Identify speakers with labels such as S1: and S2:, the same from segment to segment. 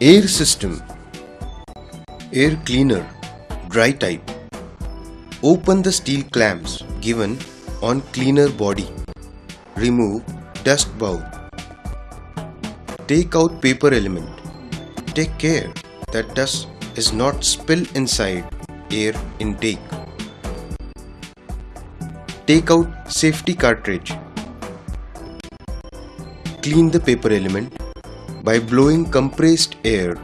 S1: Air system. Air cleaner, dry type. Open the steel clamps given on cleaner body. Remove dust bowl. Take out paper element. Take care that dust is not spilled inside air intake. Take out safety cartridge. Clean the paper element by blowing compressed air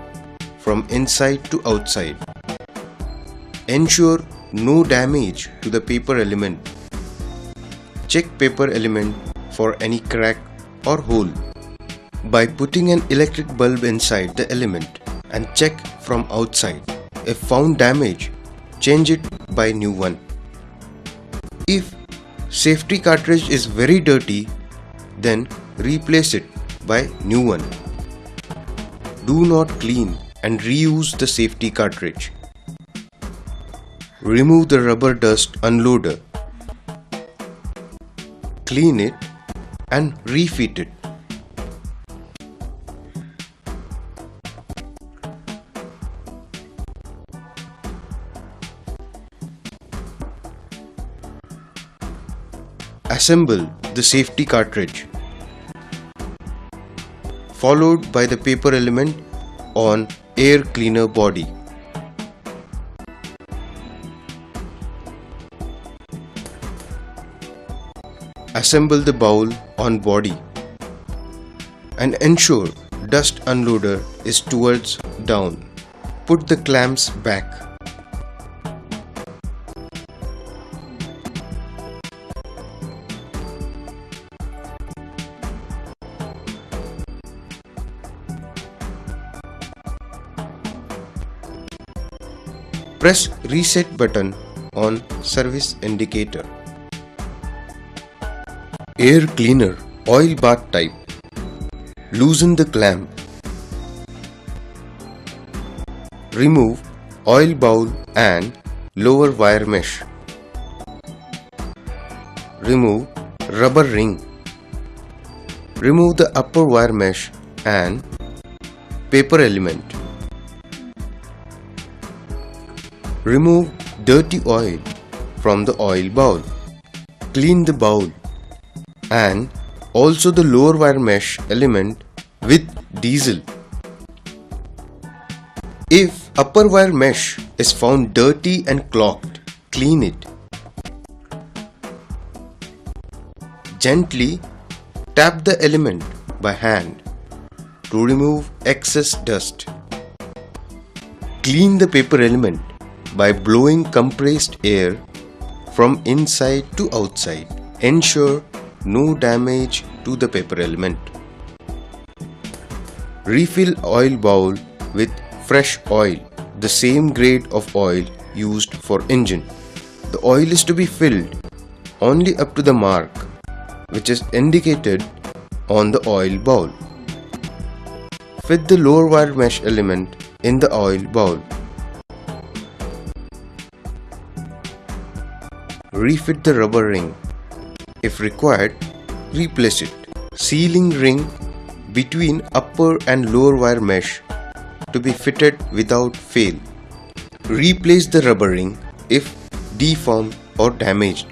S1: from inside to outside. Ensure no damage to the paper element. Check paper element for any crack or hole by putting an electric bulb inside the element and check from outside. If found damage, change it by new one. If safety cartridge is very dirty, then replace it by new one. Do not clean and reuse the safety cartridge. Remove the rubber dust unloader. Clean it and refit it. Assemble the safety cartridge, followed by the paper element on air cleaner body. Assemble the bowl on body and ensure dust unloader is towards down. Put the clamps back. Press reset button on service indicator. Air cleaner, oil bath type. Loosen the clamp. Remove oil bowl and lower wire mesh. Remove rubber ring. Remove the upper wire mesh and paper element. Remove dirty oil from the oil bowl. Clean the bowl and also the lower wire mesh element with diesel. If upper wire mesh is found dirty and clogged, clean it. Gently tap the element by hand to remove excess dust. Clean the paper element by blowing compressed air from inside to outside. Ensure no damage to the paper element. Refill oil bowl with fresh oil, the same grade of oil used for engine. The oil is to be filled only up to the mark which is indicated on the oil bowl. Fit the lower wire mesh element in the oil bowl. Refit the rubber ring. If required, replace it. Sealing ring between upper and lower wire mesh to be fitted without fail. Replace the rubber ring if deformed or damaged.